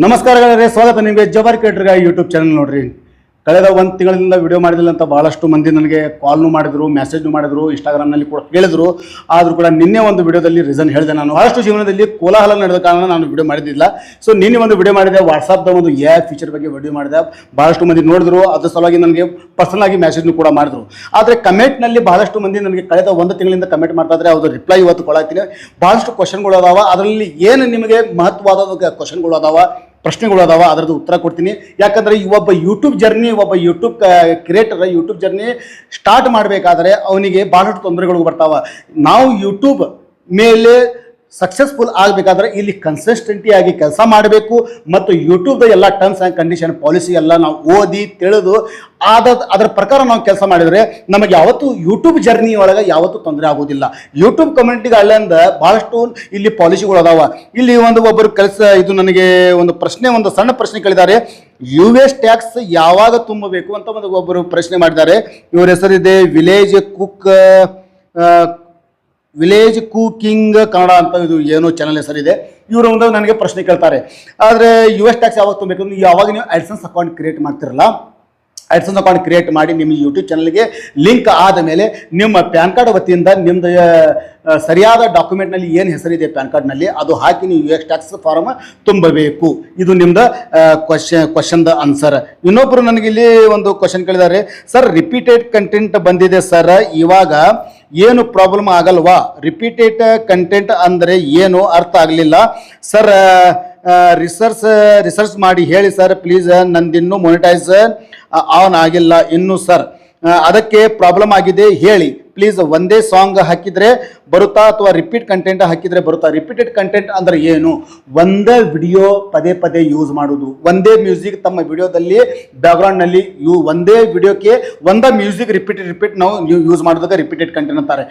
ನಮಸ್ಕಾರಗಳೇ, ಸ್ವಾಗತ ನಿಮಗೆ ಜಬಾರ್ ಕ್ರಿಯೇಟರ್ಗ YouTube channel. ನೋಡ್ರಿ, ಕಳೆದ ಒಂದು ತಿಂಗಳಿಂದ ವಿಡಿಯೋ ಮಾಡಿದಿಲ್ಲ ಅಂತ ಭಾಳಷ್ಟು ಮಂದಿ ನನಗೆ ಕಾಲ್ನು ಮಾಡಿದ್ರು, ಮೆಸೇಜ್ನು ಮಾಡಿದ್ರು, ಇನ್ಸ್ಟಾಗ್ರಾಮ್ನಲ್ಲಿ ಕೂಡ ಕೇಳಿದ್ರು. ಆದರೂ ಕೂಡ ನಿನ್ನೆ ಒಂದು ವಿಡಿಯೋದಲ್ಲಿ ರೀಸನ್ ಹೇಳಿದೆ. ನಾನು ಭಾಳಷ್ಟು ಜೀವನದಲ್ಲಿ ಕೋಲಾಹಲ ನಡೆದ ಕಾರಣ ನಾನು ವಿಡಿಯೋ ಮಾಡಿದ್ದಿಲ್ಲ. ಸೊ ನಿನ್ನೆ ಒಂದು ವಿಡಿಯೋ ಮಾಡಿದೆ, ವಾಟ್ಸಾಪ್ದ ಒಂದು ಫೀಚರ್ ಬಗ್ಗೆ ವಿಡಿಯೋ ಮಾಡಿದೆ. ಭಾಳಷ್ಟು ಮಂದಿ ನೋಡಿದ್ರು, ಅದ್ರ ಸಲುವಾಗಿ ನನಗೆ ಪರ್ಸನಲ್ ಆಗಿ ಮೆಸೇಜ್ನು ಕೂಡ ಮಾಡಿದ್ರು. ಆದರೆ ಕಮೆಂಟ್ನಲ್ಲಿ ಭಾಳಷ್ಟು ಮಂದಿ ನನಗೆ ಕಳೆದ ಒಂದು ತಿಂಗಳಿಂದ ಕಮೆಂಟ್ ಮಾಡ್ತಾ ಇದ್ದಾರೆ. ಅವ್ರ ರಿಪ್ಲೈ ಇವತ್ತು ಕೊಡಾಕ್ತೀನಿ. ಭಾಳಷ್ಟು ಕ್ವಶನ್ಗಳು ಅದಾವ, ಅದರಲ್ಲಿ ಏನು ನಿಮಗೆ ಮಹತ್ವವಾದ ಕ್ವಶನ್ಗಳು ಅದಾವ, ಪ್ರಶ್ನೆಗಳು ಅದಾವ, ಅದರದ್ದು ಉತ್ತರ ಕೊಡ್ತೀನಿ. ಯಾಕಂದರೆ ಒಬ್ಬ ಯೂಟ್ಯೂಬ್ ಜರ್ನಿ, ಒಬ್ಬ YouTube creator YouTube journey start ಮಾಡಬೇಕಾದ್ರೆ ಅವನಿಗೆ ಭಾಳಷ್ಟು ತೊಂದರೆಗಳು ಬರ್ತಾವ. ನಾವು ಯೂಟ್ಯೂಬ್ ಮೇಲೆ ಸಕ್ಸಸ್ಫುಲ್ ಆಗಬೇಕಾದ್ರೆ ಇಲ್ಲಿ ಕನ್ಸಿಸ್ಟೆಂಟಿ ಆಗಿ ಕೆಲಸ ಮಾಡಬೇಕು. ಮತ್ತು ಯೂಟ್ಯೂಬ್ದ ಎಲ್ಲ ಟರ್ಮ್ಸ್ ಆ್ಯಂಡ್ ಕಂಡೀಷನ್ ಪಾಲಿಸಿ ಎಲ್ಲ ನಾವು ಓದಿ ತಿಳಿದು ಅದರ ಪ್ರಕಾರ ನಾವು ಕೆಲಸ ಮಾಡಿದರೆ ನಮಗೆ ಯಾವತ್ತೂ ಯೂಟ್ಯೂಬ್ ಜರ್ನಿ ಒಳಗೆ ಯಾವತ್ತೂ ತೊಂದರೆ ಆಗೋದಿಲ್ಲ. ಯೂಟ್ಯೂಬ್ ಕಮ್ಯುನಿಟಿಗೆ ಅಲ್ಲಿಂದ ಭಾಳಷ್ಟು ಇಲ್ಲಿ ಪಾಲಿಸಿಗಳು ಅದಾವ. ಇಲ್ಲಿ ಒಬ್ಬರು ಕೆಲಸ, ಇದು ನನಗೆ ಒಂದು ಸಣ್ಣ ಪ್ರಶ್ನೆ ಕೇಳಿದ್ದಾರೆ. US ಟ್ಯಾಕ್ಸ್ ಯಾವಾಗ ತುಂಬಬೇಕು ಅಂತ ಒಬ್ಬರು ಪ್ರಶ್ನೆ ಮಾಡಿದ್ದಾರೆ. ಇವ್ರ ಹೆಸರಿದೆ ವಿಲೇಜ್ ಕುಕಿಂಗ್ ಕನ್ನಡ ಅಂತ, ಇದು ಏನೋ ಚಾನಲ್ ಹೆಸರಿದೆ. ಇವರು ನನಗೆ ಪ್ರಶ್ನೆ ಕೇಳ್ತಾರೆ. ಆದರೆ US ಟ್ಯಾಕ್ಸ್ ಯಾವಾಗ ತುಂಬಬೇಕು? ಯಾವಾಗ ನೀವು AdSense ಅಕೌಂಟ್ ಕ್ರಿಯೇಟ್ ಮಾಡ್ತಿರಲ್ಲ, AdSense ಅಕೌಂಟ್ ಕ್ರಿಯೇಟ್ ಮಾಡಿ ನಿಮ್ಮ ಯೂಟ್ಯೂಬ್ ಚಾನಲ್ಗೆ ಲಿಂಕ್ ಆದ ಮೇಲೆ ನಿಮ್ಮ ಪ್ಯಾನ್ ಕಾರ್ಡ್ ವತಿಯಿಂದ ನಿಮ್ಮದು ಸರಿಯಾದ ಡಾಕ್ಯುಮೆಂಟ್ನಲ್ಲಿ ಏನು ಹೆಸರಿದೆ ಪ್ಯಾನ್ ಕಾರ್ಡ್ನಲ್ಲಿ ಅದು ಹಾಕಿ ನೀವು US ಟ್ಯಾಕ್ಸ್ ಫಾರ್ಮ್ ತುಂಬಬೇಕು. ಇದು ನಿಮ್ದು ಕ್ವಶನ್ದ ಆನ್ಸರ್. ಇನ್ನೊಬ್ಬರು ನನಗಿಲ್ಲಿ ಒಂದು ಕ್ವಶನ್ ಕೇಳಿದ್ದಾರೆ. ಸರ್, ರಿಪೀಟೆಡ್ ಕಂಟೆಂಟ್ ಬಂದಿದೆ ಸರ್, ಇವಾಗ ಏನು ಪ್ರಾಬ್ಲಮ್ ಆಗಲ್ವಾ? ರಿಪೀಟೆಡ್ ಕಂಟೆಂಟ್ ಅಂದರೆ ಏನು ಅರ್ಥ ಆಗಲಿಲ್ಲ ಸರ್. ರಿಸರ್ಚ್ ಮಾಡಿ ಹೇಳಿ ಸರ್ ಪ್ಲೀಸ್. ನಂದಿನ್ನೂ ಮೊನಿಟೈಸ್ ಆನ್ ಆಗಿಲ್ಲ ಇನ್ನು ಸರ್, ಅದಕ್ಕೆ ಪ್ರಾಬ್ಲಮ್ ಆಗಿದೆ ಹೇಳಿ ಪ್ಲೀಸ್. ಒಂದೇ ಸಾಂಗ್ ಹಾಕಿದರೆ ಬರುತ್ತಾ ಅಥವಾ ರಿಪೀಟ್ ಕಂಟೆಂಟ್ ಹಾಕಿದರೆ ಬರುತ್ತಾ? ರಿಪೀಟೆಡ್ ಕಂಟೆಂಟ್ ಅಂದರೆ ಏನು? ಒಂದೇ ವಿಡಿಯೋ ಪದೇ ಪದೇ ಯೂಸ್ ಮಾಡೋದು, ಒಂದೇ ಮ್ಯೂಸಿಕ್ ತಮ್ಮ ವಿಡಿಯೋದಲ್ಲಿ ಬ್ಯಾಕ್ಗ್ರೌಂಡ್ನಲ್ಲಿ ಒಂದೇ ವಿಡಿಯೋಕ್ಕೆ ಒಂದೇ ಮ್ಯೂಸಿಕ್ ರಿಪೀಟ್ ನಾವು ಯೂಸ್ ಮಾಡೋದಕ್ಕೆ ರಿಪೀಟೆಡ್ ಕಂಟೆಂಟ್ ಅಂತಾರೆ.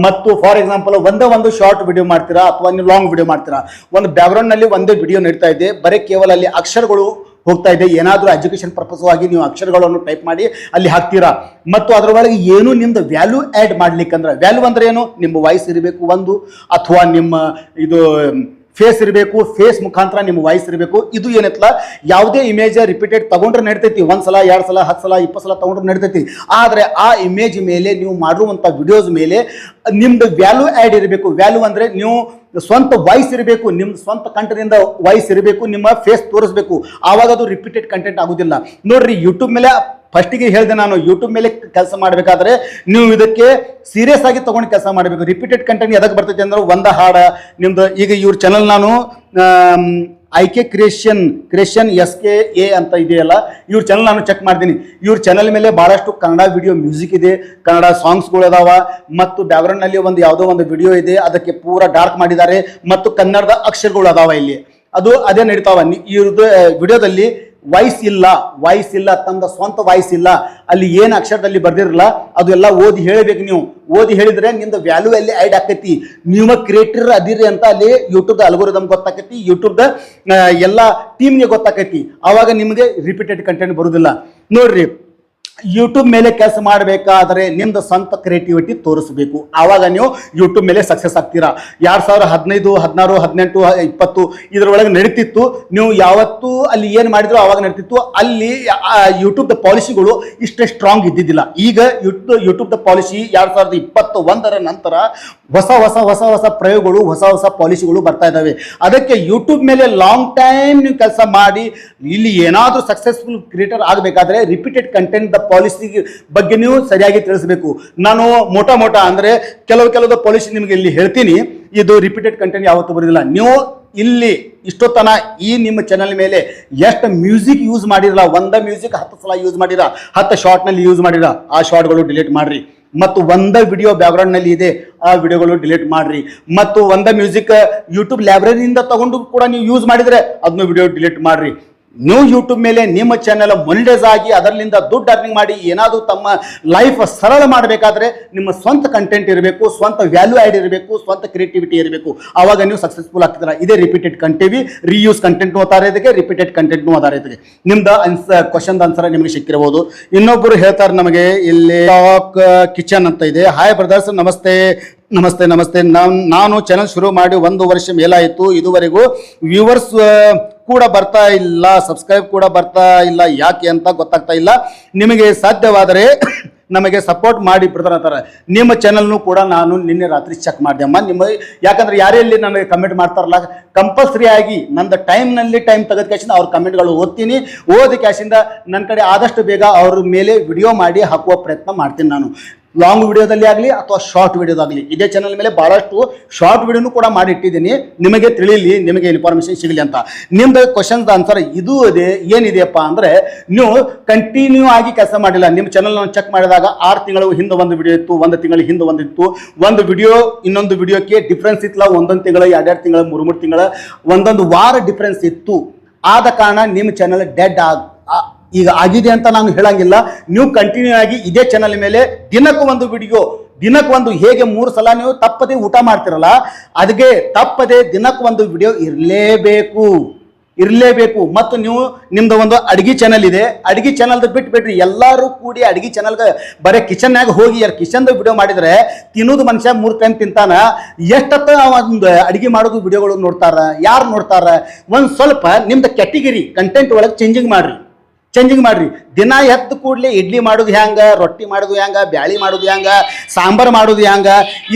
ಮತ್ತು ಫಾರ್ ಎಕ್ಸಾಂಪಲ್ ಒಂದು ಶಾರ್ಟ್ ವಿಡಿಯೋ ಮಾಡ್ತೀರಾ ಅಥವಾ ನೀವು ಲಾಂಗ್ ವಿಡಿಯೋ ಮಾಡ್ತೀರಾ, ಒಂದು ಬ್ಯಾಕ್ಗ್ರೌಂಡ್ನಲ್ಲಿ ಒಂದೇ ವಿಡಿಯೋ ನಡೀತಾ ಇದೆ, ಬರೀ ಕೇವಲ ಅಲ್ಲಿ ಅಕ್ಷರಗಳು ಹೋಗ್ತಾ ಇದೆ, ಏನಾದರೂ ಎಜುಕೇಷನ್ ಪರ್ಪಸ್ ಆಗಿ ನೀವು ಅಕ್ಷರಗಳನ್ನು ಟೈಪ್ ಮಾಡಿ ಅಲ್ಲಿ ಹಾಕ್ತೀರಾ. ಮತ್ತು ಅದರ ಒಳಗೆ ಏನು ನಿಮ್ದು ವ್ಯಾಲ್ಯೂ ಆ್ಯಡ್ ಮಾಡ್ಲಿಕ್ಕಂದ್ರೆ, ವ್ಯಾಲ್ಯೂ ಅಂದರೆ ಏನು? ನಿಮ್ಮ ವಾಯ್ಸ್ ಇರಬೇಕು ಒಂದು, ಅಥವಾ ನಿಮ್ಮ ಇದು ಫೇಸ್ ಇರಬೇಕು, ಫೇಸ್ ಮುಖಾಂತರ ನಿಮ್ಮ ವಾಯ್ಸ್ ಇರಬೇಕು. ಇದು ಏನೈತಲ್ಲ, ಯಾವುದೇ ಇಮೇಜ್ ರಿಪೀಟೆಡ್ ತಗೊಂಡ್ರೆ ನಡಿತೈತಿ, 1 ಸಲ 2 ಸಲ 10 ಸಲ 20 ಸಲ ತಗೊಂಡ್ರೆ ನಡಿತೈತಿ. ಆದರೆ ಆ ಇಮೇಜ್ ಮೇಲೆ ನೀವು ಮಾಡುವಂಥ ವಿಡಿಯೋಸ್ ಮೇಲೆ ನಿಮ್ದು ವ್ಯಾಲ್ಯೂ ಆ್ಯಡ್ ಇರಬೇಕು. ವ್ಯಾಲ್ಯೂ ಅಂದರೆ ನೀವು ಸ್ವಂತ ವಾಯ್ಸ್ ಇರಬೇಕು, ನಿಮ್ಮ ಸ್ವಂತ ಕಂಠದಿಂದ ವಾಯ್ಸ್ ಇರಬೇಕು, ನಿಮ್ಮ ಫೇಸ್ ತೋರಿಸ್ಬೇಕು. ಆವಾಗ ಅದು ರಿಪೀಟೆಡ್ ಕಂಟೆಂಟ್ ಆಗೋದಿಲ್ಲ. ನೋಡ್ರಿ, ಯೂಟ್ಯೂಬ್ ಮೇಲೆ ಫಸ್ಟಿಗೆ ಹೇಳಿದೆ ನಾನು, ಯೂಟ್ಯೂಬ್ ಮೇಲೆ ಕೆಲಸ ಮಾಡಬೇಕಾದ್ರೆ ನೀವು ಇದಕ್ಕೆ ಸೀರಿಯಸ್ ಆಗಿ ತೊಗೊಂಡು ಕೆಲಸ ಮಾಡಬೇಕು. ರಿಪೀಟೆಡ್ ಕಂಟೆಂಟ್ ಎದಕ್ಕೆ ಬರ್ತೈತೆ ಅಂದ್ರೆ, ಒಂದು ಹಾಡು ನಿಮ್ದು, ಈಗ ಇವ್ರ ಚಾನಲ್ ನಾನು IK ಕ್ರಿಯೇಷನ್ SKA ಅಂತ ಇದೆಯಲ್ಲ, ಇವ್ರ ಚಾನಲ್ ನಾನು ಚೆಕ್ ಮಾಡ್ತೀನಿ. ಇವ್ರ ಚಾನಲ್ ಮೇಲೆ ಭಾಳಷ್ಟು ಕನ್ನಡ ವಿಡಿಯೋ ಮ್ಯೂಸಿಕ್ ಇದೆ, ಕನ್ನಡ ಸಾಂಗ್ಸ್ಗಳು ಅದಾವ, ಮತ್ತು ಬ್ಯಾಕ್ಗ್ರೌಂಡ್ನಲ್ಲಿ ಯಾವುದೋ ಒಂದು ವಿಡಿಯೋ ಇದೆ, ಅದಕ್ಕೆ ಪೂರಾ ಡಾರ್ಕ್ ಮಾಡಿದ್ದಾರೆ, ಮತ್ತು ಕನ್ನಡದ ಅಕ್ಷರಗಳು ಅದಾವ ಇಲ್ಲಿ, ಅದೇ ನಡೀತಾವ. ಇವ್ರದ್ದು ವಿಡಿಯೋದಲ್ಲಿ ವಾಯ್ಸ್ ಇಲ್ಲ, ತಮ್ಮ ಸ್ವಂತ ವಾಯ್ಸ್ ಇಲ್ಲ, ಅಲ್ಲಿ ಏನು ಅಕ್ಷರದಲ್ಲಿ ಬರ್ದಿರಲ್ಲ ಅದು ಎಲ್ಲ ಓದಿ ಹೇಳಬೇಕು. ನೀವು ಓದಿ ಹೇಳಿದ್ರೆ ನಿಮ್ದು ವ್ಯಾಲ್ಯೂ ಅಲ್ಲಿ ಆ್ಯಡ್ ಆಕೈತಿ. ನೀವು ಕ್ರಿಯೇಟರ್ ಅದಿರಿ ಅಂತ ಅಲ್ಲಿ ಯೂಟ್ಯೂಬ್ದ ಅಲ್ಗೋರಿದಮ್ ಗೊತ್ತಾಕೈತಿ, ಯೂಟ್ಯೂಬ್ದ ಎಲ್ಲ ಟೀಮ್ಗೆ ಗೊತ್ತಾಕೈತಿ. ಆವಾಗ ನಿಮಗೆ ರಿಪೀಟೆಡ್ ಕಂಟೆಂಟ್ ಬರುವುದಿಲ್ಲ. ನೋಡ್ರಿ, ಯೂಟ್ಯೂಬ್ ಮೇಲೆ ಕೆಲಸ ಮಾಡಬೇಕಾದ್ರೆ ನಿಮ್ದು ಸ್ವಂತ ಕ್ರಿಯೇಟಿವಿಟಿ ತೋರಿಸಬೇಕು. ಆವಾಗ ನೀವು ಯೂಟ್ಯೂಬ್ ಮೇಲೆ ಸಕ್ಸಸ್ ಆಗ್ತೀರಾ. 2015, 16, 18, 20 ಇದರೊಳಗೆ ನಡೀತಿತ್ತು. ನೀವು ಯಾವತ್ತೂ ಅಲ್ಲಿ ಏನು ಮಾಡಿದ್ರು ಆವಾಗ ನಡೀತಿತ್ತು. ಅಲ್ಲಿ ಯೂಟ್ಯೂಬ್ದ ಪಾಲಿಸಿಗಳು ಇಷ್ಟೇ ಸ್ಟ್ರಾಂಗ್ ಇದ್ದಿದ್ದಿಲ್ಲ. ಈಗ ಯೂಟ್ಯೂಬ್ದ ಪಾಲಿಸಿ 2021 ನಂತರ ಹೊಸ ಪ್ರಯೋಗಗಳು, ಹೊಸ ಪಾಲಿಸಿಗಳು ಬರ್ತಾ ಇದ್ದಾವೆ. ಅದಕ್ಕೆ ಯೂಟ್ಯೂಬ್ ಮೇಲೆ ಲಾಂಗ್ ಟೈಮ್ ನೀವು ಕೆಲಸ ಮಾಡಿ ಇಲ್ಲಿ ಏನಾದರೂ ಸಕ್ಸಸ್ಫುಲ್ ಕ್ರಿಯೇಟರ್ ಆಗಬೇಕಾದ್ರೆ ರಿಪೀಟೆಡ್ ಕಂಟೆಂಟ್ ಪಾಲಿಸಿ ಬಗ್ಗೆ ನೀವು ಸರಿಯಾಗಿ ತಿಳಿಸಬೇಕು. ನಾನು ಮೋಟಾ ಅಂದರೆ ಕೆಲವು ಪಾಲಿಸಿ ನಿಮಗೆ ಇಲ್ಲಿ ಹೇಳ್ತೀನಿ. ಇದು ರಿಪೀಟೆಡ್ ಕಂಟೆಂಟ್ ಯಾವತ್ತೂ ಬರೋದಿಲ್ಲ. ನೀವು ಇಲ್ಲಿ ಇಷ್ಟೊತ್ತನ ಈ ನಿಮ್ಮ ಚಾನಲ್ ಮೇಲೆ ಎಷ್ಟು ಮ್ಯೂಸಿಕ್ ಯೂಸ್ ಮಾಡಿರಲ್ಲ, ಒಂದೇ ಮ್ಯೂಸಿಕ್ 10 ಸಲ ಯೂಸ್ ಮಾಡಿರ, 10 ಶಾರ್ಟ್ನಲ್ಲಿ ಯೂಸ್ ಮಾಡಿರ, ಆ ಶಾರ್ಟ್ಗಳು ಡಿಲೀಟ್ ಮಾಡ್ರಿ. ಮತ್ತು ಒಂದೇ ವಿಡಿಯೋ ಬ್ಯಾಕ್ಗ್ರೌಂಡ್ನಲ್ಲಿ ಇದೆ, ಆ ವಿಡಿಯೋಗಳು ಡಿಲೀಟ್ ಮಾಡ್ರಿ. ಮತ್ತು ಒಂದೇ ಮ್ಯೂಸಿಕ್ ಯೂಟ್ಯೂಬ್ ಲೈಬ್ರರಿಯಿಂದ ತಗೊಂಡು ಕೂಡ ನೀವು ಯೂಸ್ ಮಾಡಿದರೆ ಅದನ್ನು ವಿಡಿಯೋ ಡಿಲೀಟ್ ಮಾಡ್ರಿ. ನೀವು ಯೂಟ್ಯೂಬ್ ಮೇಲೆ ನಿಮ್ಮ ಚಾನೆಲ್ ಮೊನಿಟೈಸ್ ಆಗಿ ಅದರಿಂದ ದುಡ್ಡು ಅರ್ನಿಂಗ್ ಮಾಡಿ ಏನಾದರೂ ತಮ್ಮ ಲೈಫ್ ಸರಳ ಮಾಡಬೇಕಾದ್ರೆ ನಿಮ್ಮ ಸ್ವಂತ ಕಂಟೆಂಟ್ ಇರಬೇಕು, ಸ್ವಂತ ವ್ಯಾಲ್ಯೂ ಆ್ಯಡ್ ಇರಬೇಕು, ಸ್ವಂತ ಕ್ರಿಯೇಟಿವಿಟಿ ಇರಬೇಕು. ಆವಾಗ ನೀವು ಸಕ್ಸಸ್ಫುಲ್ ಆಗ್ತೀರಾ. ಇದೇ ರಿಪೀಟೆಡ್ ಕಂಟೆಂಟ್, ರೀಯೂಸ್ ಕಂಟೆಂಟ್ನು ಓದ್ತಾರೆ ಇದಕ್ಕೆ, ರಿಪೀಟೆಡ್ ಕಂಟೆಂಟ್ನು ಓದ್ತಾರೆ ಇದಕ್ಕೆ. ನಿಮ್ದು ಕ್ವಶನ್ ಆನ್ಸರ್ ನಿಮಗೆ ಸಿಕ್ಕಿರಬಹುದು. ಇನ್ನೊಬ್ಬರು ಹೇಳ್ತಾರೆ ನಮಗೆ ಇಲ್ಲಿ ಟಾಕ್ ಕಿಚನ್ ಅಂತ ಇದೆ. ಹಾಯ್ ಬ್ರದರ್ಸ್, ನಮಸ್ತೆ. ನಮಸ್ತೆ. ನಾನು ಚಾನಲ್ ಶುರು ಮಾಡಿ 1 ವರ್ಷ ಮೇಲಾಯಿತು. ಇದುವರೆಗೂ ವ್ಯೂವರ್ಸ್ ಕೂಡ ಬರ್ತಾ ಇಲ್ಲ, ಸಬ್ಸ್ಕ್ರೈಬ್ ಕೂಡ ಬರ್ತಾ ಇಲ್ಲ. ಯಾಕೆ ಅಂತ ಗೊತ್ತಾಗ್ತಾ ಇಲ್ಲ. ನಿಮಗೆ ಸಾಧ್ಯವಾದರೆ ನಮಗೆ ಸಪೋರ್ಟ್ ಮಾಡಿ ಬ್ರದರ್ ಅಂತಾರೆ. ನಿಮ್ಮ ಚಾನಲ್ನು ಕೂಡ ನಾನು ನಿನ್ನೆ ರಾತ್ರಿ ಚೆಕ್ ಮಾಡಿದೆ ಅಮ್ಮ. ಯಾಕಂದ್ರೆ ಯಾರೆಲ್ಲಿ ನನಗೆ ಕಮೆಂಟ್ ಮಾಡ್ತಾರಲ್ಲ, ಕಂಪಲ್ಸರಿ ಆಗಿ ನಂದು ಟೈಮ್ ತೆಗೆದ ಕ್ಯಾಶಿಂದ ಅವ್ರ ಕಮೆಂಟ್ಗಳು ಓದ್ತೀನಿ. ಓದಿ ಕ್ಯಾಶಿಂದ ನನ್ನ ಕಡೆ ಆದಷ್ಟು ಬೇಗ ಅವ್ರ ಮೇಲೆ ವಿಡಿಯೋ ಮಾಡಿ ಹಾಕುವ ಪ್ರಯತ್ನ ಮಾಡ್ತೀನಿ. ನಾನು ಲಾಂಗ್ ವಿಡಿಯೋದಲ್ಲಿ ಆಗಲಿ ಅಥವಾ ಶಾರ್ಟ್ ವಿಡಿಯೋದಾಗಲಿ ಇದೇ ಚಾನಲ್ ಮೇಲೆ ಭಾಳಷ್ಟು ಶಾರ್ಟ್ ವಿಡಿಯೋನು ಕೂಡ ಮಾಡಿ ಇಟ್ಟಿದ್ದೀನಿ, ನಿಮಗೆ ತಿಳಿಲಿ, ನಿಮಗೆ ಇನ್ಫಾರ್ಮೇಷನ್ ಸಿಗಲಿ ಅಂತ. ನಿಮ್ದು ಕ್ವಶನ್ಸ್ ಆನ್ಸರ್ ಇದು ಏನಿದೆಯಪ್ಪ ಅಂದರೆ, ನೀವು ಕಂಟಿನ್ಯೂ ಆಗಿ ಕೆಲಸ ಮಾಡಿಲ್ಲ. ನಿಮ್ಮ ಚಾನಲ್ ನಾನು ಚೆಕ್ ಮಾಡಿದಾಗ 6 ತಿಂಗಳ ಹಿಂದೆ ಒಂದು ವಿಡಿಯೋ ಇತ್ತು, 1 ತಿಂಗಳ ಹಿಂದೆ ಒಂದಿತ್ತು. ಒಂದು ವಿಡಿಯೋ ಇನ್ನೊಂದು ವಿಡಿಯೋಕ್ಕೆ ಡಿಫ್ರೆನ್ಸ್ ಇತ್ತಲ್ಲ, 1 ತಿಂಗಳ 2 ತಿಂಗಳ 3 ತಿಂಗಳ ಒಂದೊಂದು ವಾರ ಡಿಫ್ರೆನ್ಸ್ ಇತ್ತು. ಆದ ಕಾರಣ ನಿಮ್ಮ ಚಾನಲ್ ಡೆಡ್ ಈಗ ಆಗಿದೆ ಅಂತ ನಾನು ಹೇಳಂಗಿಲ್ಲ. ನೀವು ಕಂಟಿನ್ಯೂ ಆಗಿ ಇದೇ ಚಾನಲ್ ಮೇಲೆ ದಿನಕ್ಕೂ ಒಂದು ವಿಡಿಯೋ, ದಿನಕ್ಕೊಂದು ಹೇಗೆ 3 ಸಲ ನೀವು ತಪ್ಪದೆ ಊಟ ಮಾಡ್ತಿರಲ್ಲ, ಅದಕ್ಕೆ ತಪ್ಪದೆ ದಿನಕ್ಕೊಂದು ವಿಡಿಯೋ ಇರಲೇಬೇಕು. ಮತ್ತು ನೀವು ನಿಮ್ದು ಒಂದು ಅಡಿಗೆ ಚಾನಲ್ ಇದೆ, ಅಡಿಗೆ ಚಾನಲ್ದು ಬಿಟ್ಬಿಡ್ರಿ. ಎಲ್ಲರೂ ಕೂಡಿ ಅಡಿಗೆ ಚಾನಲ್ಗೆ ಬರೀ ಕಿಚನ್ನಾಗ ಹೋಗಿ ಕಿಚನ್ದು ವಿಡಿಯೋ ಮಾಡಿದ್ರೆ ತಿನ್ನೋದು ಮನುಷ್ಯ 3 ಟೈಮ್ ತಿಂತಾನ. ಎಷ್ಟತ್ತ ಒಂದು ಅಡಿಗೆ ಮಾಡೋದು ವಿಡಿಯೋಗಳು ನೋಡ್ತಾರ, ಯಾರು ನೋಡ್ತಾರ? ಒಂದು ಸ್ವಲ್ಪ ನಿಮ್ದು ಕ್ಯಾಟಗಿರಿ ಕಂಟೆಂಟ್ ಒಳಗೆ ಚೇಂಜಿಂಗ್ ಮಾಡ್ರಿ. ದಿನ ಎದ್ದು ಕೂಡಲೇ ಇಡ್ಲಿ ಮಾಡೋದು ಹ್ಯಾಂಗ, ರೊಟ್ಟಿ ಮಾಡೋದು ಹ್ಯಾಂಗ, ಬ್ಯಾಳಿ ಮಾಡೋದು ಹ್ಯಾಂಗ, ಸಾಂಬಾರು ಮಾಡೋದು ಹ್ಯಾಂಗ,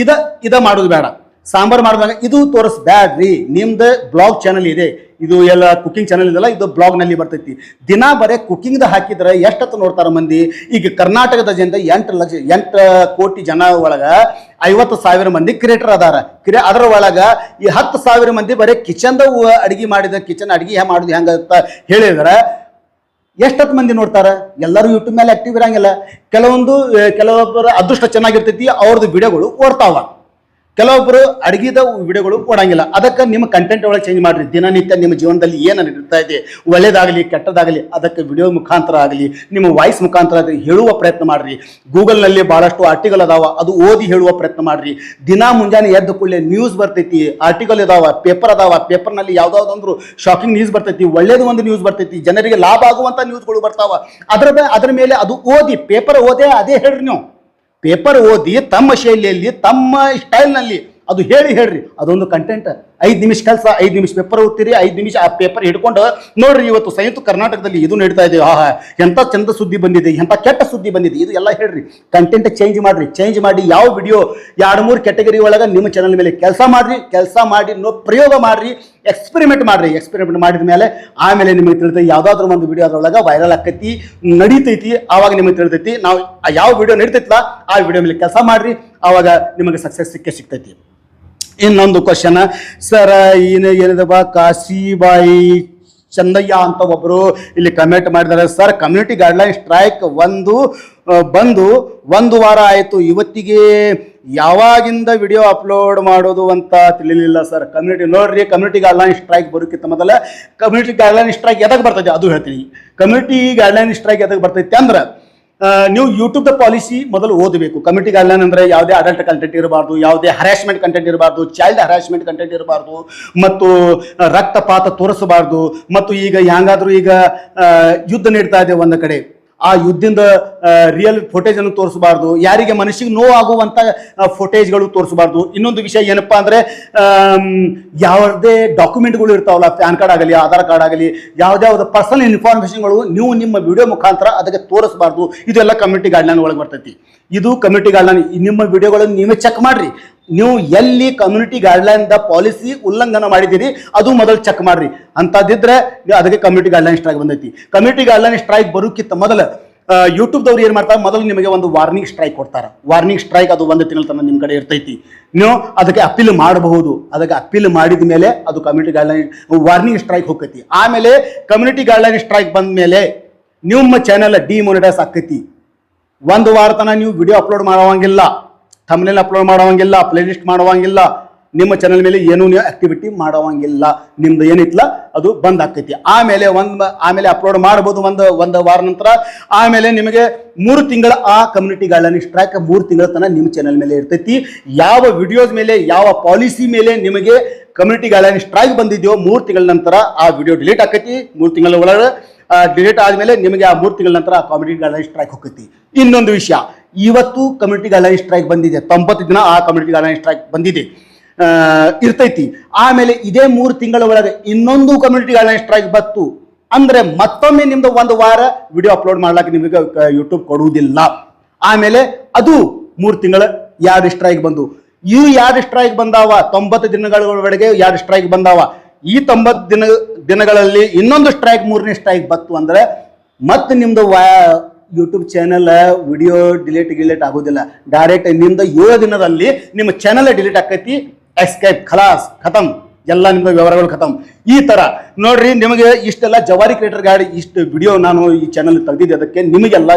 ಇದ ಮಾಡೋದು ಬೇಡ. ಸಾಂಬಾರು ಮಾಡೋದಾಗ ಇದು ತೋರಿಸ್ಬ್ಯಾಡ್ರಿ. ನಿಮ್ದು ಬ್ಲಾಗ್ ಚಾನಲ್ ಇದೆ, ಇದು ಎಲ್ಲ ಕುಕಿಂಗ್ ಚಾನಲ್ ಇದೆಲ್ಲ, ಇದು ಬ್ಲಾಗ್ನಲ್ಲಿ ಬರ್ತೈತಿ. ದಿನ ಬರೀ ಕುಕಿಂಗ್ದ ಹಾಕಿದ್ರೆ ಎಷ್ಟತ್ತು ನೋಡ್ತಾರ ಮಂದಿ? ಈಗ ಕರ್ನಾಟಕದ ಜನತೆ 8 ಕೋಟಿ ಜನ ಒಳಗೆ 50,000 ಮಂದಿ ಕ್ರಿಯೇಟರ್ ಅದಾರ. ಅದರ ಒಳಗೆ ಈ 10,000 ಮಂದಿ ಬರೀ ಕಿಚನ್ದ ಅಡಿಗೆ ಮಾಡಿದ, ಕಿಚನ್ ಅಡಿಗೆ ಮಾಡೋದು ಹೆಂಗ ಅಂತ ಹೇಳಿದ್ರೆ ಎಷ್ಟತ್ತು ಮಂದಿ ನೋಡ್ತಾರ? ಎಲ್ಲರೂ ಯೂಟ್ಯೂಬ್ ಮೇಲೆ ಆಕ್ಟಿವ್ ಇರಂಗಿಲ್ಲ. ಕೆಲವೊಬ್ಬರ ಅದೃಷ್ಟ ಚೆನ್ನಾಗಿರ್ತೈತಿ, ಅವ್ರದ್ದು ವಿಡಿಯೋಗಳು ಓಡ್ತಾವ. ಕೆಲವೊಬ್ಬರು ಅಡಿಗೆದ ವಿಡಿಯೋಗಳು ಕೊಡಂಗಿಲ್ಲ. ಅದಕ್ಕೆ ನಿಮ್ಮ ಕಂಟೆಂಟ್ ಒಳಗೆ ಚೇಂಜ್ ಮಾಡ್ರಿ. ದಿನನಿತ್ಯ ನಿಮ್ಮ ಜೀವನದಲ್ಲಿ ಏನು ನಡೀತಾ ಇದೆ, ಒಳ್ಳೇದಾಗಲಿ ಕೆಟ್ಟದಾಗಲಿ, ಅದಕ್ಕೆ ವಿಡಿಯೋ ಮುಖಾಂತರ ಆಗಲಿ, ನಿಮ್ಮ ವಾಯ್ಸ್ ಮುಖಾಂತರ ಆಗಲಿ ಹೇಳುವ ಪ್ರಯತ್ನ ಮಾಡ್ರಿ. ಗೂಗಲ್ನಲ್ಲಿ ಭಾಳಷ್ಟು ಆರ್ಟಿಕಲ್ ಅದಾವ, ಅದು ಓದಿ ಹೇಳುವ ಪ್ರಯತ್ನ ಮಾಡ್ರಿ. ದಿನ ಮುಂಜಾನೆ ಎದ್ದು ಕೂಡಲೇ ನ್ಯೂಸ್ ಬರ್ತೈತಿ, ಆರ್ಟಿಕಲ್ ಇದಾವ, ಪೇಪರ್ ಅದಾವ. ಪೇಪರ್ನಲ್ಲಿ ಯಾವುದಾದ್ರು ಶಾಕಿಂಗ್ ನ್ಯೂಸ್ ಬರ್ತೈತಿ, ಒಳ್ಳೇದು ಒಂದು ನ್ಯೂಸ್ ಬರ್ತೈತಿ, ಜನರಿಗೆ ಲಾಭ ಆಗುವಂಥ ನ್ಯೂಸ್ಗಳು ಬರ್ತಾವ. ಅದರ ಮೇಲೆ ಅದು ಓದಿ, ಪೇಪರ್ ಓದೇ ಅದೇ ಹೇಳ್ರಿ. ನೀವು ಪೇಪರ್ ಓದಿ ತಮ್ಮ ಶೈಲಿಯಲ್ಲಿ, ತಮ್ಮ ಸ್ಟೈಲ್ನಲ್ಲಿ ಅದು ಹೇಳ್ರಿ. ಅದೊಂದು ಕಂಟೆಂಟ್. 5 ನಿಮಿಷ ಕೆಲಸ, 5 ನಿಮಿಷ ಪೇಪರ್ ಓದ್ತೀರಿ, 5 ನಿಮಿಷ ಆ ಪೇಪರ್ ಹಿಡ್ಕೊಂಡು ನೋಡ್ರಿ. ಇವತ್ತು ಸಂಯುಕ್ತ ಕರ್ನಾಟಕದಲ್ಲಿ ಇದು ನಡೀತಾ ಇದೆ, ಎಂಥ ಚಂದ ಸುದ್ದಿ ಬಂದಿದೆ, ಎಂಥ ಕೆಟ್ಟ ಸುದ್ದಿ ಬಂದಿದೆ, ಇದು ಎಲ್ಲ ಹೇಳ್ರಿ. ಕಂಟೆಂಟ್ ಚೇಂಜ್ ಮಾಡಿ ಯಾವ ವಿಡಿಯೋ 2-3 ಕ್ಯಾಟಗರಿ ಒಳಗೆ ನಿಮ್ಮ ಚಾನಲ್ ಮೇಲೆ ಕೆಲಸ ಮಾಡಿ ಪ್ರಯೋಗ ಮಾಡ್ರಿ, ಎಕ್ಸ್ಪೆರಿಮೆಂಟ್ ಮಾಡಿದ ಮೇಲೆ ಆಮೇಲೆ ನಿಮಗೆ ತಿಳಿತೈತಿ. ಯಾವುದಾದ್ರೂ ಒಂದು ವಿಡಿಯೋ ಅದರೊಳಗೆ ವೈರಲ್ ಆಕೈತಿ, ನಡೀತೈತಿ, ಆವಾಗ ನಿಮಗೆ ತಿಳಿತೈತಿ. ನಾವು ಯಾವ ವಿಡಿಯೋ ನಡೀತೈತಲ್ಲ ಆ ವಿಡಿಯೋ ಮೇಲೆ ಕೆಲಸ ಮಾಡ್ರಿ, ಆವಾಗ ನಿಮಗೆ ಸಕ್ಸಸ್ ಸಿಗ್ತೈತಿ. ಇನ್ನೊಂದು ಕ್ವಶನ್ ಸರ್, ಏನಿದಪ್ಪ, ಕಾಶಿಬಾಯಿ ಚಂದಯ್ಯ ಅಂತ ಒಬ್ಬರು ಇಲ್ಲಿ ಕಮೆಂಟ್ ಮಾಡಿದ್ದಾರೆ. ಸರ್, ಕಮ್ಯುನಿಟಿ ಗೈಡ್ಲೈನ್ ಸ್ಟ್ರೈಕ್ ಬಂದು 1 ವಾರ ಆಯಿತು, ಇವತ್ತಿಗೆ ಯಾವಾಗಿಂದ ವಿಡಿಯೋ ಅಪ್ಲೋಡ್ ಮಾಡೋದು ಅಂತ ತಿಳಿಲಿಲ್ಲ ಸರ್. ಕಮ್ಯುನಿಟಿ ಗೈಡ್ಲೈನ್ ಸ್ಟ್ರೈಕ್ ಬರೋಕ್ಕಿಂತ ಮೊದಲ ಕಮ್ಯುನಿಟಿ ಗೈಡ್ಲೈನ್ ಸ್ಟ್ರೈಕ್ ಎದಕ್ಕೆ ಬರ್ತೈತೆ ಅದು ಹೇಳ್ತೀನಿ. ಕಮ್ಯುನಿಟಿ ಗೈಡ್ಲೈನ್ ಸ್ಟ್ರೈಕ್ ಎದಕ್ಕೆ ಬರ್ತೈತೆ ಅಂದ್ರೆ, ನೀವು ಯೂಟ್ಯೂಬ್ದ ಪಾಲಿಸಿ ಮೊದಲು ಓದಬೇಕು. ಕಮ್ಯುನಿಟಿ ಗೈಡ್ಲೈನ್ ಅಂದರೆ ಯಾವುದೇ ಅಡಲ್ಟ್ ಕಂಟೆಂಟ್ ಇರಬಾರ್ದು, ಯಾವುದೇ ಹರಾಸ್ಮೆಂಟ್ ಕಂಟೆಂಟ್ ಇರಬಾರ್ದು, ಚೈಲ್ಡ್ ಹರಾಸ್ಮೆಂಟ್ ಕಂಟೆಂಟ್ ಇರಬಾರ್ದು, ಮತ್ತು ರಕ್ತಪಾತ ತೋರಿಸಬಾರ್ದು. ಮತ್ತು ಈಗ ಹ್ಯಾಂಗಾದ್ರೂ ಈಗ ಯುದ್ಧ ನಡೀತಾ ಇದೆ ಒಂದು ಕಡೆ, ಆ ಯುದ್ಧದ ರಿಯಲ್ ಫುಟೇಜ್ ಅನ್ನು ತೋರಿಸಬಾರ್ದು, ಯಾರಿಗೆ ಮನಸ್ಸಿಗೆ ನೋವಾಗುವಂಥ ಫುಟೇಜ್ಗಳು ತೋರಿಸಬಾರ್ದು. ಇನ್ನೊಂದು ವಿಷಯ ಏನಪ್ಪಾ ಅಂದರೆ, ಯಾವುದೇ ಡಾಕ್ಯುಮೆಂಟ್ಗಳು ಇರ್ತಾವಲ್ಲ, ಪ್ಯಾನ್ ಕಾರ್ಡ್ ಆಗಲಿ, ಆಧಾರ್ ಕಾರ್ಡ್ ಆಗಲಿ, ಯಾವುದ್ಯಾವ್ದು ಪರ್ಸನಲ್ ಇನ್ಫಾರ್ಮೇಷನ್ಗಳು ನೀವು ನಿಮ್ಮ ವಿಡಿಯೋ ಮುಖಾಂತರ ಅದಕ್ಕೆ ತೋರಿಸಬಾರ್ದು. ಇದೆಲ್ಲ ಕಮ್ಯುನಿಟಿ ಗೈಡ್ಲೈನ್ ಒಳಗೆ ಬರ್ತೈತಿ. ಇದು ಕಮ್ಯುನಿಟಿ ಗೈಡ್ಲೈನ್. ನಿಮ್ಮ ವಿಡಿಯೋಗಳನ್ನು ನೀವೇ ಚೆಕ್ ಮಾಡ್ರಿ. ನೀವು ಎಲ್ಲಿ ಕಮ್ಯುನಿಟಿ ಗೈಡ್ಲೈನ್ ಪಾಲಿಸಿ ಉಲ್ಲಂಘನ ಮಾಡಿದ್ದೀರಿ ಅದು ಮೊದಲು ಚೆಕ್ ಮಾಡ್ರಿ. ಅಂತದಿದ್ರೆ ಅದಕ್ಕೆ ಕಮ್ಯುನಿಟಿ ಗೈಡ್ಲೈನ್ ಸ್ಟ್ರೈಕ್ ಬಂದೈತಿ. ಕಮ್ಯುನಿಟಿ ಗೈಡ್ಲೈನ್ ಸ್ಟ್ರೈಕ್ ಬರೋಕ್ಕಿಂತ ಮೊದಲು ಯೂಟ್ಯೂಬ್ದವ್ರು ಏನು ಮಾಡ್ತಾರೆ, ಮೊದಲು ನಿಮಗೆ ಒಂದು ವಾರ್ನಿಂಗ್ ಸ್ಟ್ರೈಕ್ ಕೊಡ್ತಾರೆ. ವಾರ್ನಿಂಗ್ ಸ್ಟ್ರೈಕ್ ಅದು 1 ತಿಂಗಳ ತನಕ ನಿಮ್ಮ ಕಡೆ ಇರ್ತೈತಿ. ನೀವು ಅದಕ್ಕೆ ಅಪೀಲ್ ಮಾಡಬಹುದು. ಅದಕ್ಕೆ ಅಪೀಲ್ ಮಾಡಿದ ಮೇಲೆ ಅದು ಕಮ್ಯುನಿಟಿ ಗೈಡ್ಲೈನ್ ವಾರ್ನಿಂಗ್ ಸ್ಟ್ರೈಕ್ ಹೋಗ್ತೈತಿ. ಆಮೇಲೆ ಕಮ್ಯುನಿಟಿ ಗೈಡ್ಲೈನ್ ಸ್ಟ್ರೈಕ್ ಬಂದ ಮೇಲೆ ನಿಮ್ಮ ಚಾನೆಲ್ ಡಿಮೋನಿಟೈಸ್ ಆಕೈತಿ. 1 ವಾರ ತನಕ ನೀವು ವಿಡಿಯೋ ಅಪ್ಲೋಡ್ ಮಾಡೋಂಗಿಲ್ಲ, ಥಂಬ್ನೇಲ್ ಅಪ್ಲೋಡ್ ಮಾಡೋಂಗಿಲ್ಲ, ಪ್ಲೇಲಿಸ್ಟ್ ಮಾಡೋಂಗಿಲ್ಲ, ನಿಮ್ಮ ಚಾನಲ್ ಮೇಲೆ ಏನೂ ನೀವು ಆಕ್ಟಿವಿಟಿ ಮಾಡೋಂಗಿಲ್ಲ. ನಿಮ್ದು ಏನಿತ್ತಲ್ಲ ಅದು ಬಂದ್ ಆಗ್ತೈತಿ. ಆಮೇಲೆ ಅಪ್ಲೋಡ್ ಮಾಡ್ಬೋದು ಒಂದು ವಾರ ನಂತರ. ಆಮೇಲೆ ನಿಮಗೆ 3 ತಿಂಗಳ ಆ ಕಮ್ಯುನಿಟಿ ಗೈಡ್ಲೈನ್ ಸ್ಟ್ರೈಕ್ 3 ತಿಂಗಳ ತನಕ ನಿಮ್ಮ ಚಾನಲ್ ಮೇಲೆ ಇರ್ತೈತಿ. ಯಾವ ವಿಡಿಯೋಸ್ ಮೇಲೆ, ಯಾವ ಪಾಲಿಸಿ ಮೇಲೆ ನಿಮಗೆ ಕಮ್ಯುನಿಟಿ ಗೈಡ್ಲೈನ್ ಸ್ಟ್ರೈಕ್ ಬಂದಿದೆಯೋ 3 ತಿಂಗಳ ನಂತರ ಆ ವಿಡಿಯೋ ಡಿಲೀಟ್ ಆಕೈತಿ. 3 ತಿಂಗಳ ಒಳಗೆ ಡಿಲೀಟ್ ಆದಮೇಲೆ ನಿಮಗೆ ಆ 3 ತಿಂಗಳ ನಂತರ ಆ ಕಮ್ಯುನಿಟಿ ಗೈಡ್ಲೈನ್ ಸ್ಟ್ರೈಕ್ ಹೋಗ್ತೈತಿ. ಇನ್ನೊಂದು ವಿಷಯ, ಇವತ್ತು ಕಮ್ಯುನಿಟಿ ಗೈಡ್ಲೈನ್ ಸ್ಟ್ರೈಕ್ ಬಂದಿದೆ, 90 ದಿನ ಆ ಕಮ್ಯುನಿಟಿ ಗೈಡ್ಲೈನ್ ಸ್ಟ್ರೈಕ್ ಬಂದಿದೆ, ಇರ್ತೈತಿ. ಆಮೇಲೆ ಇದೇ 3 ತಿಂಗಳ ಒಳಗೆ ಇನ್ನೊಂದು ಕಮ್ಯುನಿಟಿ ಗೈಡ್ಲೈನ್ ಸ್ಟ್ರೈಕ್ ಬತ್ತು ಅಂದ್ರೆ ಮತ್ತೊಮ್ಮೆ ನಿಮ್ದು 1 ವಾರ ವಿಡಿಯೋ ಅಪ್ಲೋಡ್ ಮಾಡ್ಲಿಕ್ಕೆ ನಿಮಗೆ ಯೂಟ್ಯೂಬ್ ಕೊಡುವುದಿಲ್ಲ. ಆಮೇಲೆ ಅದು 3 ತಿಂಗಳ 2 ಸ್ಟ್ರೈಕ್ ಬಂದು, ಈ 2 ಸ್ಟ್ರೈಕ್ ಬಂದಾವ, 90 ದಿನಗಳವರೆಗೆ 2 ಸ್ಟ್ರೈಕ್ ಬಂದಾವ. ಈ 90 ದಿನಗಳಲ್ಲಿ ಇನ್ನೊಂದು ಸ್ಟ್ರೈಕ್, 3ನೇ ಸ್ಟ್ರೈಕ್ ಬತ್ತು ಅಂದ್ರೆ ಮತ್ತೆ ನಿಮ್ದು ಯೂಟ್ಯೂಬ್ ಚಾನೆಲ್ ವಿಡಿಯೋ ಡಿಲೀಟ್ ಆಗೋದಿಲ್ಲ. ಡೈರೆಕ್ಟ್ ನಿಮ್ದು 7 ದಿನದಲ್ಲಿ ನಿಮ್ಮ ಚಾನೆಲ್ ಡಿಲೀಟ್ ಆಕೈತಿ. ಎಸ್ಕೇಪ್, ಖಲಾಸ್, ಖತಮ್, ಎಲ್ಲ ನಿಮ್ದು ವ್ಯವಹಾರಗಳು ಖತಮ್. ಈ ತರ ನೋಡ್ರಿ, ನಿಮಗೆ ಇಷ್ಟೆಲ್ಲ ಜವಾರಿ ಕ್ರಿಯೇಟರ್ ಗಾಡಿ ಇಷ್ಟು ವಿಡಿಯೋ ನಾನು ಈ ಚಾನಲ್ ತೆಗೆದಿದ್ದೆ ಅದಕ್ಕೆ ನಿಮಗೆಲ್ಲ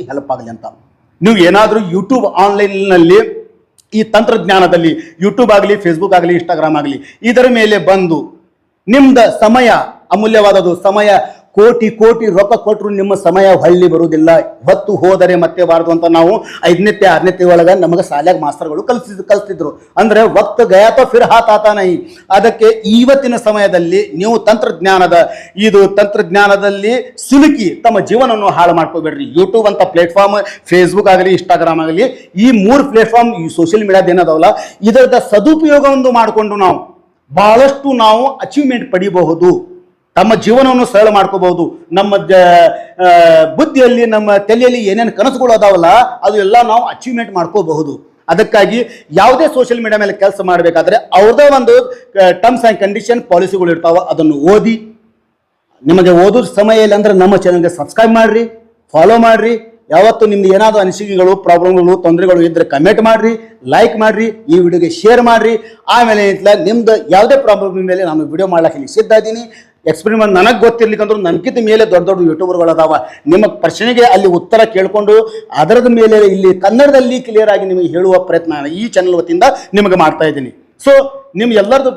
ಹೆಲ್ಪ್ ಆಗಲಿ ಅಂತ. ನೀವು ಏನಾದರೂ ಯೂಟ್ಯೂಬ್ ಆನ್ಲೈನ್ನಲ್ಲಿ ಈ ತಂತ್ರಜ್ಞಾನದಲ್ಲಿ ಯೂಟ್ಯೂಬ್ ಆಗಲಿ, ಫೇಸ್ಬುಕ್ ಆಗಲಿ, ಇನ್ಸ್ಟಾಗ್ರಾಮ್ ಆಗಲಿ ಇದರ ಮೇಲೆ ಬಂದು ನಿಮ್ದ ಸಮಯ ಅಮೂಲ್ಯವಾದದು, ಸಮಯ ಕೋಟಿ ರೊಕ್ಕ ಕೊಟ್ಟರು ನಿಮ್ಮ ಸಮಯ ಹೊಳ್ಳಿ ಬರುವುದಿಲ್ಲ. ಹೊತ್ತು ಹೋದರೆ ಮತ್ತೆ ಬಾರದು ಅಂತ ನಾವು 5ನೇ 6ನೇ ಒಳಗೆ ನಮಗೆ ಶಾಲ್ಯಾಗ ಮಾಸ್ತರ್ಗಳು ಕಲಿಸ್ತಿದ್ರು. ಅಂದ್ರೆ ವಕ್ತ ಗಯಾತ ಫಿರ್ ಹಾತ್ ಆತ ನೈ. ಅದಕ್ಕೆ ಇವತ್ತಿನ ಸಮಯದಲ್ಲಿ ನೀವು ತಂತ್ರಜ್ಞಾನದಲ್ಲಿ ಸಿಲುಕಿ ತಮ್ಮ ಜೀವನವನ್ನು ಹಾಳು ಮಾಡ್ಕೋಬೇಡ್ರಿ. ಯೂಟ್ಯೂಬ್ ಅಂತ ಪ್ಲೇಟ್ಫಾರ್ಮ್, ಫೇಸ್ಬುಕ್ ಆಗಲಿ, ಇನ್ಸ್ಟಾಗ್ರಾಮ್ ಆಗಲಿ, ಈ 3 ಪ್ಲೇಟ್ಫಾರ್ಮ್, ಈ ಸೋಷಿಯಲ್ ಮೀಡಿಯಾದ ಏನದವಲ್ಲ ಇದರದ ಸದುಪಯೋಗವನ್ನು ಮಾಡಿಕೊಂಡು ಬಹಳಷ್ಟು ನಾವು ಅಚೀವ್ಮೆಂಟ್ ಪಡಿಬಹುದು. ತಮ್ಮ ಜೀವನವನ್ನು ಸರಳ ಮಾಡ್ಕೋಬಹುದು. ನಮ್ಮ ಬುದ್ಧಿಯಲ್ಲಿ, ನಮ್ಮ ತಲೆಯಲ್ಲಿ ಏನೇನು ಕನಸುಗಳು ಅದಾವಲ್ಲ ಅದು ಎಲ್ಲ ನಾವು ಅಚೀವ್ಮೆಂಟ್ ಮಾಡ್ಕೋಬಹುದು. ಅದಕ್ಕಾಗಿ ಯಾವುದೇ ಸೋಷಿಯಲ್ ಮೀಡಿಯಾ ಮೇಲೆ ಕೆಲಸ ಮಾಡಬೇಕಾದ್ರೆ ಅವ್ರದೇ ಒಂದು ಟರ್ಮ್ಸ್ ಆ್ಯಂಡ್ ಕಂಡೀಷನ್ ಪಾಲಿಸಿಗಳು ಇರ್ತಾವ, ಅದನ್ನು ಓದಿ. ನಿಮಗೆ ಓದೋದು ಸಮಯ ಇಲ್ಲ ಅಂದ್ರೆ ನಮ್ಮ ಚಾನಲ್ಗೆ ಸಬ್ಸ್ಕ್ರೈಬ್ ಮಾಡ್ರಿ, ಫಾಲೋ ಮಾಡ್ರಿ. ಯಾವತ್ತು ನಿಮ್ದು ಏನಾದರೂ ಅನಿಸಿಕೆಗಳು, ಪ್ರಾಬ್ಲಮ್ಗಳು, ತೊಂದರೆಗಳು ಇದ್ರೆ ಕಮೆಂಟ್ ಮಾಡ್ರಿ, ಲೈಕ್ ಮಾಡ್ರಿ, ಈ ವಿಡಿಯೋಗೆ ಶೇರ್ ಮಾಡ್ರಿ. ಆಮೇಲೆ ನಿಮ್ದು ಯಾವುದೇ ಪ್ರಾಬ್ಲಮ್ ಮೇಲೆ ನಾನು ವಿಡಿಯೋ ಮಾಡ್ಲಿಕ್ಕೆ ಇಲ್ಲಿ ಸಿದ್ಧ ಇದ್ದೀನಿ. ಎಕ್ಸ್ಪೆರಿಮೆಂಟ್ ನನಗೆ ಗೊತ್ತಿರ್ಲಿಕ್ಕಂದ್ರೂ ನನಗಿಂತ ಮೇಲೆ ದೊಡ್ಡ ಯೂಟ್ಯೂಬರ್ಗಳು ಅದಾವ. ನಿಮ್ಮ ಪ್ರಶ್ನೆಗೆ ಅಲ್ಲಿ ಉತ್ತರ ಕೇಳಿಕೊಂಡು ಅದರದ ಮೇಲೆ ಇಲ್ಲಿ ಕನ್ನಡದಲ್ಲಿ ಕ್ಲಿಯರ್ ಆಗಿ ನಿಮಗೆ ಹೇಳುವ ಪ್ರಯತ್ನ ಈ ಚಾನಲ್ ವತಿಯಿಂದ ನಿಮಗೆ ಮಾಡ್ತಾ ಇದ್ದೀನಿ. ಸೊ ಎಲ್ಲರೂ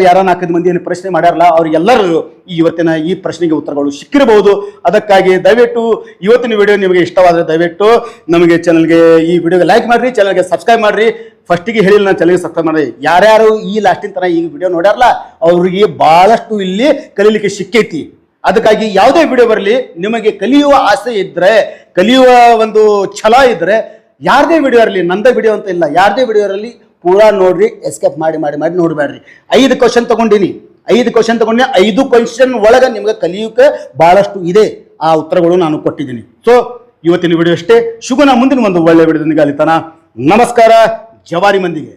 ಯಾರ 4 ಮಂದಿ ಏನು ಪ್ರಶ್ನೆ ಮಾಡ್ಯಾರಲ್ಲ ಅವ್ರಿಗೆಲ್ಲರೂ ಇವತ್ತಿನ ಈ ಪ್ರಶ್ನೆಗೆ ಉತ್ತರಗಳು ಸಿಕ್ಕಿರಬಹುದು. ಅದಕ್ಕಾಗಿ ದಯವಿಟ್ಟು ಇವತ್ತಿನ ವಿಡಿಯೋ ನಿಮಗೆ ಇಷ್ಟವಾದರೆ ದಯವಿಟ್ಟು ನಮಗೆ ಚಾನಲ್ಗೆ ಈ ವಿಡಿಯೋಗೆ ಲೈಕ್ ಮಾಡ್ರಿ, ಚಾನಲ್ಗೆ ಸಬ್ಸ್ಕ್ರೈಬ್ ಮಾಡ್ರಿ. ಫಸ್ಟಿಗೆ ಹೇಳಿಲ್ಲ ನಾನು ಚಾನಲ್ಗೆ ಸಬ್ಸ್ಕ್ರೈಬ್ ಮಾಡ್ರಿ. ಯಾರ್ಯಾರು ಈ ಲಾಸ್ಟಿನ ತನಕ ಈ ವಿಡಿಯೋ ನೋಡ್ಯಾರಲ್ಲ ಅವ್ರಿಗೆ ಬಹಳಷ್ಟು ಇಲ್ಲಿ ಕಲೀಲಿಕ್ಕೆ ಸಿಕ್ಕೈತಿ. ಅದಕ್ಕಾಗಿ ಯಾವುದೇ ವಿಡಿಯೋ ಬರಲಿ, ನಿಮಗೆ ಕಲಿಯುವ ಆಸೆ ಇದ್ರೆ, ಕಲಿಯುವ ಒಂದು ಛಲ ಇದ್ರೆ, ಯಾರದೇ ವಿಡಿಯೋ ಇರಲಿ, ನಂದೇ ವಿಡಿಯೋ ಅಂತ ಇಲ್ಲ, ಯಾರದೇ ವಿಡಿಯೋ ಇರಲಿ ಪೂರಾ ನೋಡ್ರಿ, ಎಸ್ಕೇಪ್ ಮಾಡಿ ನೋಡ್ಬೇಡ್ರಿ. 5 ಕ್ವಶನ್ ತಗೊಂಡಿನಿ, 5 ಕ್ವಶನ್ ಒಳಗೆ ನಿಮ್ಗೆ ಕಲಿಯೋಕೆ ಬಹಳಷ್ಟು ಇದೆ. ಆ ಉತ್ತರಗಳು ನಾನು ಕೊಟ್ಟಿದ್ದೀನಿ. ಸೊ ಇವತ್ತಿನ ವಿಡಿಯೋ ಅಷ್ಟೇ. ಶುಭನ ಮುಂದಿನ ಒಂದು ಒಳ್ಳೆ ವಿಡಿಯೋದೊಂದಿಗೆ ಅಲಿತಾನ. ನಮಸ್ಕಾರ ಜವಾರಿ ಮಂದಿಗೆ.